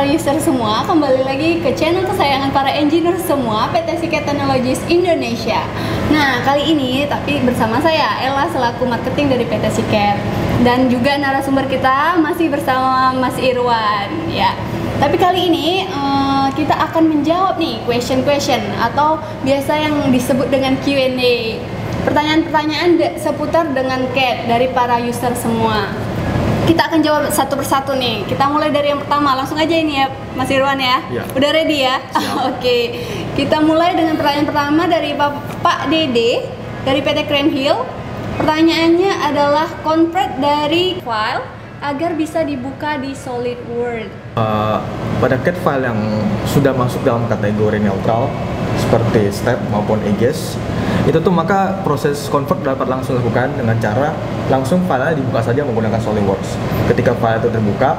para user semua, kembali lagi ke channel kesayangan para engineer semua, PT Siket Technologies Indonesia. Nah, kali ini tapi bersama saya Ella selaku marketing dari PT Siket, dan juga narasumber kita masih bersama Mas Irwan ya. Tapi kali ini kita akan menjawab nih question atau biasa yang disebut dengan Q&A. Pertanyaan-pertanyaan seputar dengan CAD dari para user semua. Kita akan jawab satu persatu nih. Kita mulai dari yang pertama, langsung aja ini ya Mas Irwan ya. Udah ready ya? Oke. Kita mulai dengan pertanyaan pertama dari Pak Dede dari PT Crane Hill. Pertanyaannya adalah convert dari file agar bisa dibuka di SolidWorks. Pada CAD file yang sudah masuk dalam kategori neutral seperti step maupun edges, itu tuh maka proses convert dapat langsung dilakukan dengan cara langsung filenya dibuka saja menggunakan SolidWorks. Ketika file itu terbuka,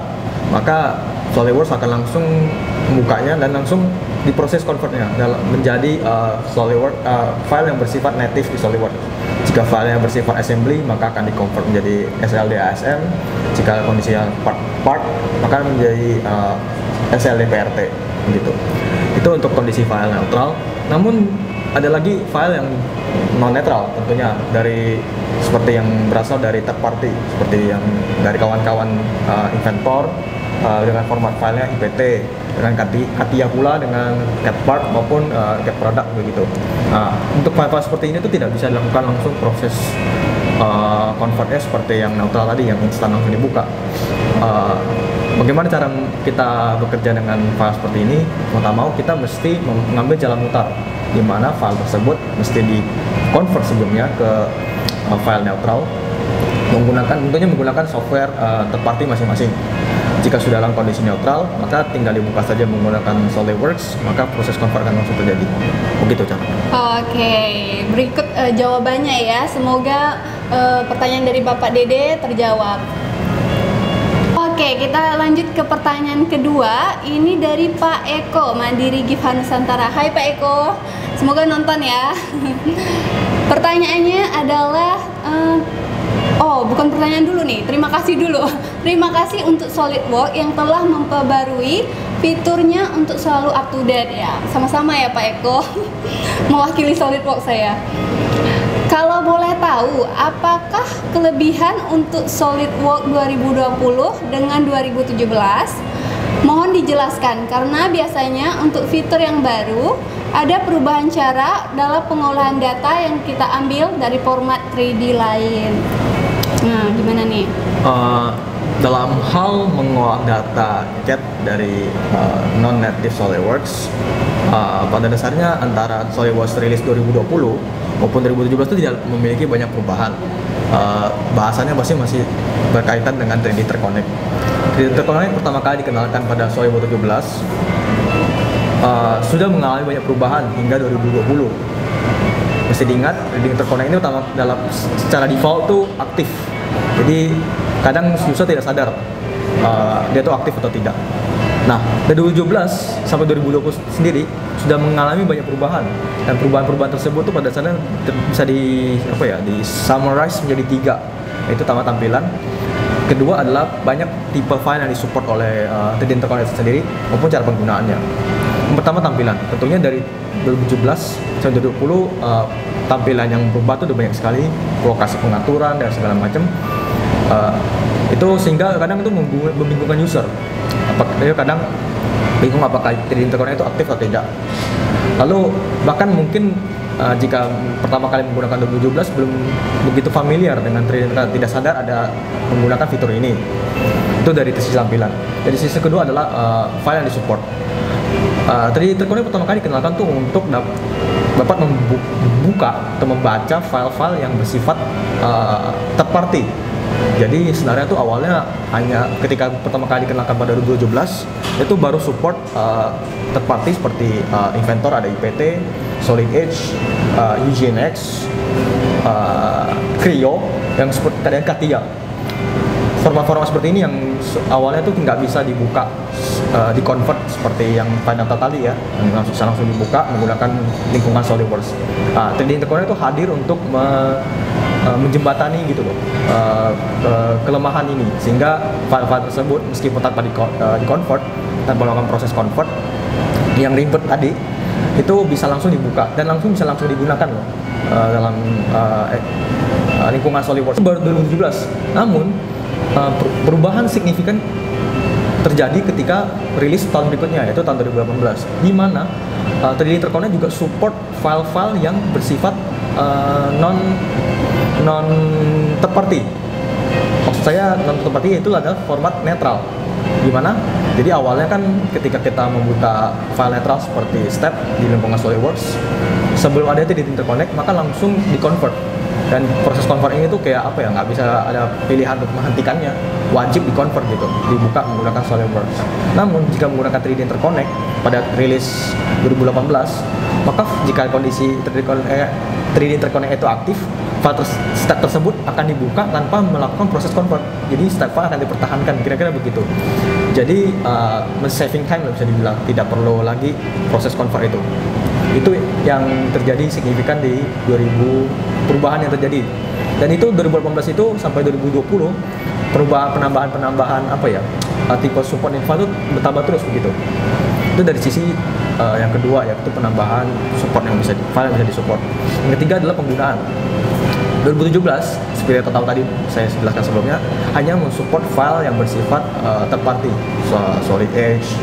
maka SolidWorks akan langsung membukanya dan langsung diproses convertnya menjadi SolidWorks file yang bersifat native di SolidWorks. Jika file yang bersifat assembly, maka akan di-convert menjadi SLD ASM. Jika kondisinya part maka menjadi SLD PRT gitu. Itu untuk kondisi file neutral. Namun ada lagi file yang non netral tentunya, dari seperti yang berasal dari third party, seperti yang dari kawan-kawan inventor dengan format filenya IPT, dengan CATIA pula dengan CAD part maupun CAD product begitu. Untuk file-file seperti ini tuh tidak bisa dilakukan langsung proses convertnya seperti yang neutral tadi, yang instan langsung dibuka. Bagaimana cara kita bekerja dengan file seperti ini? Mau tak mau kita mesti mengambil jalan mutar, di mana file tersebut mesti di-convert sebelumnya ke file neutral menggunakan software third party masing-masing. Jika sudah dalam kondisi neutral, maka tinggal dibuka saja menggunakan SolidWorks, maka proses convert akan langsung terjadi. Begitu caranya. Oke, berikut jawabannya ya. Semoga pertanyaan dari Bapak Dede terjawab. Oke, kita lanjut ke pertanyaan kedua. Ini dari Pak Eko, Mandiri Gift Nusantara. Hai Pak Eko, semoga nonton ya. Pertanyaannya adalah bukan pertanyaan dulu nih, terima kasih dulu. Terima kasih untuk SolidWorks yang telah memperbarui fiturnya untuk selalu up to date ya. Sama-sama ya Pak Eko, mewakili SolidWorks saya. Kalau boleh tahu, apakah kelebihan untuk SolidWorks 2020 dengan 2017? Mohon dijelaskan, karena biasanya untuk fitur yang baru ada perubahan cara dalam pengolahan data yang kita ambil dari format 3D lain. Nah, gimana nih? Dalam hal mengolah data CAD dari non-native SolidWorks, pada dasarnya antara SolidWorks rilis 2020 maupun 2017 itu tidak memiliki banyak perubahan. Bahasanya masih berkaitan dengan 3D Interconnect. 3D Interconnect pertama kali dikenalkan pada SolidWorks 17, sudah mengalami banyak perubahan hingga 2020. Mesti diingat, 3D Interconnect ini secara default tuh aktif. Jadi kadang user tidak sadar dia tuh aktif atau tidak. Nah, dari 2017 sampai 2020 sendiri sudah mengalami banyak perubahan, dan perubahan-perubahan tersebut tuh pada dasarnya bisa di summarize menjadi 3, yaitu tampilan. Kedua adalah banyak tipe file yang disupport oleh 3D Interconnect sendiri maupun cara penggunaannya. Yang pertama tampilan, tentunya dari 2017 sampai 2020 tampilan yang berubah tuh udah banyak sekali, lokasi pengaturan dan segala macam. Itu sehingga kadang itu membingungkan user. Dia kadang bingung apakah 3D Interconnect itu aktif atau tidak. Lalu bahkan mungkin jika pertama kali menggunakan 2017 belum begitu familiar dengan 3D Interconnect, tidak sadar ada menggunakan fitur ini. Itu dari sisi tampilan. Dari sisi kedua adalah file yang disupport. 3D Interconnect pertama kali dikenalkan tuh untuk dapat membuka atau membaca file-file yang bersifat third party. Jadi sebenarnya tuh awalnya hanya ketika pertama kali dikenalkan pada 2017 itu baru support third party seperti Inventor, ada IPT, Solid Edge, UGNX, Creo, yang seperti CATIA. Format-format seperti ini yang awalnya tuh nggak bisa dibuka, di-convert seperti yang Final tadi ya, yang bisa langsung dibuka menggunakan lingkungan SolidWorks. 3D Interconnect itu hadir untuk menjembatani gitu loh kelemahan ini, sehingga file-file tersebut meskipun tanpa di-convert, tanpa melakukan proses convert yang ribet tadi, itu bisa langsung dibuka dan bisa langsung digunakan loh dalam lingkungan SolidWorks. Baru 2017, namun perubahan signifikan terjadi ketika rilis tahun berikutnya, yaitu tahun 2018, di mana 3D Interconnect juga support file-file yang bersifat non third party. Maksud saya non third party itu adalah format netral. Gimana? Jadi awalnya kan ketika kita membuka file netral seperti step di lingkungan SolidWorks, sebelum ada 3D Interconnect maka langsung di-convert. Dan proses convert ini tuh kayak apa ya, nggak bisa ada pilihan untuk menghentikannya, wajib di-convert gitu, dibuka menggunakan SolidWorks. Namun jika menggunakan 3D Interconnect pada rilis 2018, maka jika kondisi 3D Interconnect itu aktif, step tersebut akan dibuka tanpa melakukan proses convert. Jadi step file akan dipertahankan, kira-kira begitu. Jadi saving time bisa dibilang, tidak perlu lagi proses convert itu. Itu yang terjadi signifikan di 2000, perubahan yang terjadi. Dan itu 2018 itu sampai 2020 penambahan apa ya, tipe support info itu bertambah terus begitu. Itu dari sisi yang kedua, yaitu penambahan support yang bisa file yang bisa disupport. Yang ketiga adalah penggunaan. 2017, seperti yang tahu tadi saya jelaskan sebelumnya, hanya mensupport file yang bersifat third party, Solid Edge,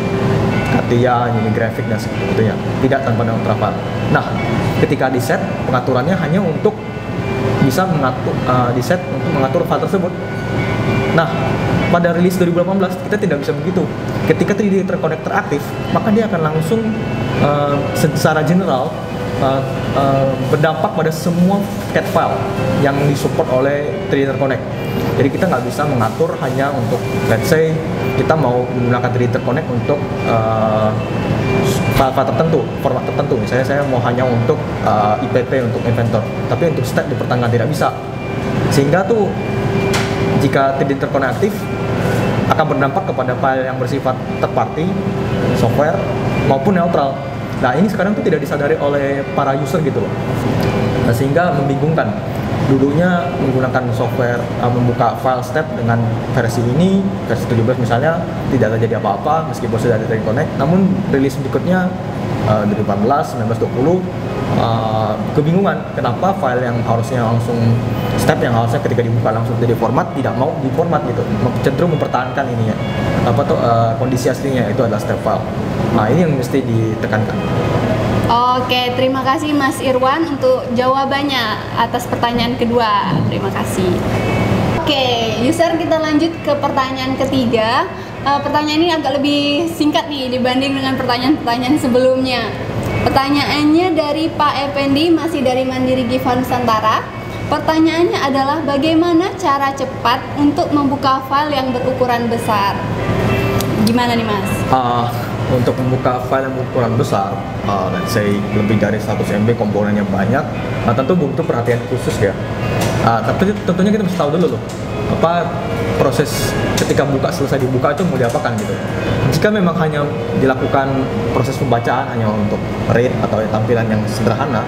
CATIA, Unigraphic dan sebagainya, tidak tanpa neutral file. Nah, ketika di set, pengaturannya hanya untuk bisa mengatur di set untuk mengatur file tersebut. Nah, pada rilis 2018 kita tidak bisa begitu. Ketika 3D Interconnect teraktif, maka dia akan langsung secara general berdampak pada semua CAD file yang disupport oleh 3D Interconnect. Jadi kita nggak bisa mengatur hanya untuk, let's say kita mau menggunakan 3D Interconnect untuk file-file tertentu, format tertentu. Misalnya saya mau hanya untuk IPP, untuk inventor, tapi untuk step di pertengahan tidak bisa. Sehingga tuh jika 3D Interconnect aktif akan berdampak kepada file yang bersifat third party, software maupun neutral. Nah, ini sekarang tuh tidak disadari oleh para user gitu loh. Nah, sehingga membingungkan. Dulunya menggunakan software membuka file step dengan versi ini, versi 17 misalnya, tidak terjadi apa-apa meskipun sudah ada 3D Connect. Namun rilis berikutnya 2018, 19, 20 kebingungan kenapa file yang harusnya langsung step, yang harusnya ketika dibuka langsung jadi format, tidak mau di format gitu, cenderung mempertahankan ininya kondisi aslinya, itu adalah step file. Nah, ini yang mesti ditekankan. Oke, terima kasih Mas Irwan untuk jawabannya atas pertanyaan kedua. Terima kasih. Oke, user, kita lanjut ke pertanyaan ketiga. Pertanyaan ini agak lebih singkat nih dibanding dengan pertanyaan-pertanyaan sebelumnya. Pertanyaannya dari Pak Effendi, masih dari Mandiri Giva Nusantara. Pertanyaannya adalah bagaimana cara cepat untuk membuka file yang berukuran besar? Gimana nih Mas? Untuk membuka file yang berukuran besar, let's say lebih dari 100 MB, komponennya banyak, tentu butuh perhatian khusus ya. Tapi tentunya kita mesti tahu dulu loh, apa proses ketika selesai dibuka itu mau diapakan gitu. Jika memang hanya dilakukan proses pembacaan hanya untuk read atau tampilan yang sederhana,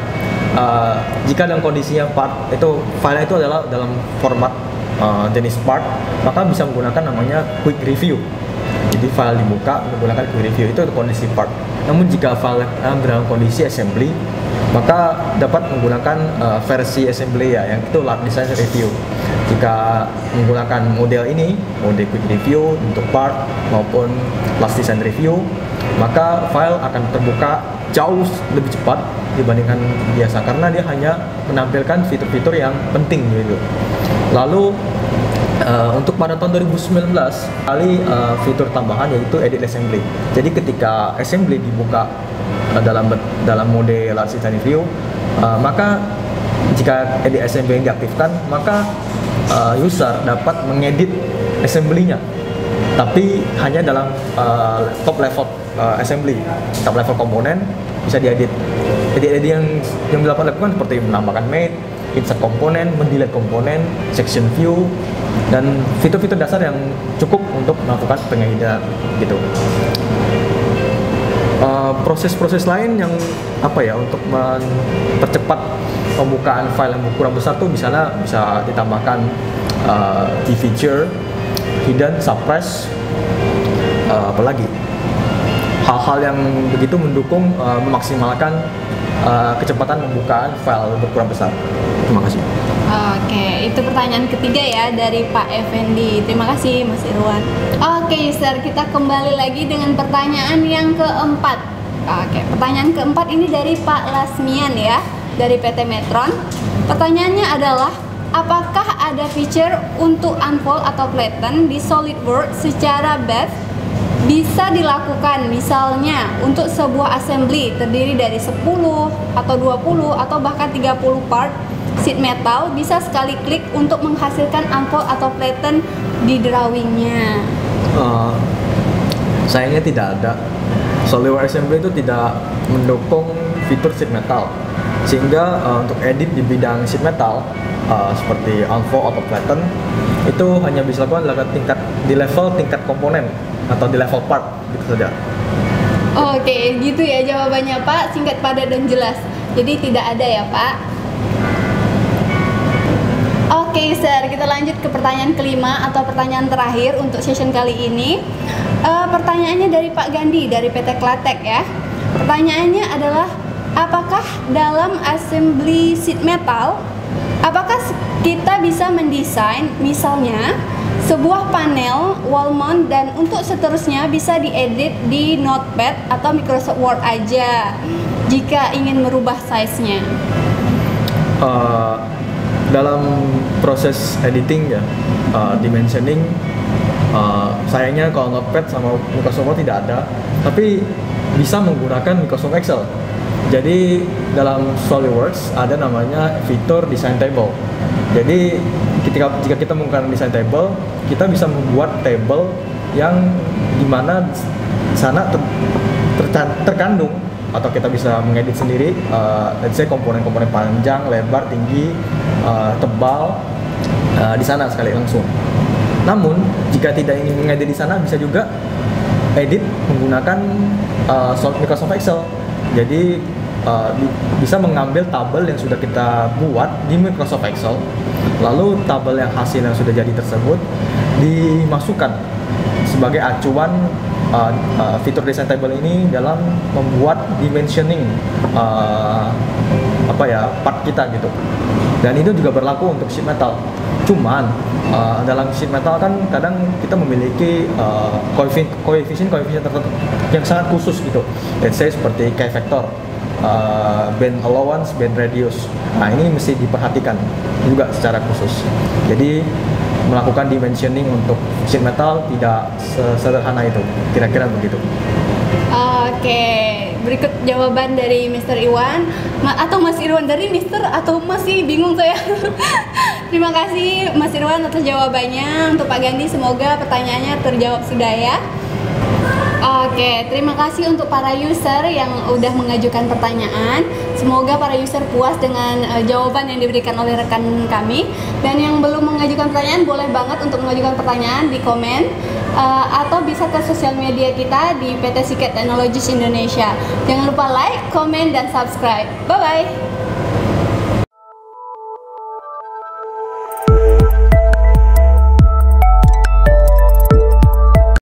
jika dalam kondisinya part itu file itu adalah dalam format jenis part, maka bisa menggunakan namanya quick review. Jadi file dibuka menggunakan quick review, itu kondisi part. Namun jika file dalam kondisi assembly, maka dapat menggunakan versi assembly ya, yang itu lab design review. Jika menggunakan model ini, mode quick review untuk part maupun last design review, maka file akan terbuka jauh lebih cepat dibandingkan biasa, karena dia hanya menampilkan fitur-fitur yang penting gitu. Lalu untuk pada tahun 2019 kali fitur tambahan yaitu edit assembly. Jadi ketika assembly dibuka dalam mode last design review, maka jika edit assembly yang diaktifkan, maka user dapat mengedit assembly-nya, tapi hanya dalam top level assembly, top level komponen bisa diedit. Edit yang dilakukan seperti menambahkan mate, insert komponen, mendelete komponen, section view, dan fitur-fitur dasar yang cukup untuk melakukan pengeditan gitu. Proses-proses lain yang untuk mempercepat pembukaan file yang kurang besar tuh misalnya bisa ditambahkan di feature hidden, suppress, apalagi hal-hal yang begitu mendukung memaksimalkan kecepatan pembukaan file berkurang besar. Terima kasih. Oke, itu pertanyaan ketiga ya dari Pak Effendi. Terima kasih Mas Irwan. Oke user, kita kembali lagi dengan pertanyaan yang keempat. Oke, pertanyaan keempat ini dari Pak Lasmian ya, dari PT Metron. Pertanyaannya adalah, apakah ada feature untuk unfold atau flatten di SolidWorks secara batch bisa dilakukan, misalnya untuk sebuah assembly terdiri dari 10 atau 20 atau bahkan 30 part sheet metal, bisa sekali klik untuk menghasilkan unfold atau flatten di drawingnya? Sayangnya tidak ada. SolidWorks Assembly itu tidak mendukung fitur sheet metal, sehingga untuk edit di bidang sheet metal seperti unfold atau flatten itu hanya bisa dilakukan di level tingkat komponen atau di level part gitu saja. Oke, gitu ya jawabannya Pak, singkat, padat, dan jelas. Jadi tidak ada ya Pak. Oke user, kita lanjut ke pertanyaan kelima atau pertanyaan terakhir untuk session kali ini. Pertanyaannya dari Pak Gandhi dari PT Klatek ya. Pertanyaannya adalah, apakah dalam assembly sheet metal, apakah kita bisa mendesain misalnya sebuah panel, wall mount, dan untuk seterusnya bisa diedit di Notepad atau Microsoft Word aja jika ingin merubah size-nya? Dalam proses editing ya, dimensioning, sayangnya kalau Notepad sama Microsoft Word tidak ada, tapi bisa menggunakan Microsoft Excel. Jadi dalam SolidWorks ada namanya fitur design table. Jadi jika kita menggunakan design table, kita bisa membuat table yang dimana sana terkandung, atau kita bisa mengedit sendiri, let's say komponen-komponen panjang, lebar, tinggi, tebal, di sana sekali langsung. Namun jika tidak ingin mengedit di sana, bisa juga edit menggunakan Microsoft Excel. Jadi bisa mengambil tabel yang sudah kita buat di Microsoft Excel, lalu tabel yang hasil yang sudah jadi tersebut dimasukkan sebagai acuan fitur design table ini dalam membuat dimensioning part kita gitu. Dan itu juga berlaku untuk sheet metal. Cuman dalam sheet metal kan kadang kita memiliki koefisien tertentu yang sangat khusus gitu. Let's say seperti K-vector, bend allowance, bend radius. Nah ini mesti diperhatikan juga secara khusus. Jadi melakukan dimensioning untuk sheet metal tidak sesederhana itu, kira-kira begitu. Oke, berikut jawaban dari Mr. Iwan atau Mas Irwan, dari Mr. atau masih bingung saya. Terima kasih Mas Irwan atas jawabannya. Untuk Pak Gandhi, semoga pertanyaannya terjawab sudah ya. Oke, terima kasih untuk para user yang udah mengajukan pertanyaan. Semoga para user puas dengan jawaban yang diberikan oleh rekan kami. Dan yang belum mengajukan pertanyaan, boleh banget untuk mengajukan pertanyaan di komen, atau bisa ke sosial media kita di PT Siket Technologies Indonesia. Jangan lupa like, komen, dan subscribe. Bye-bye!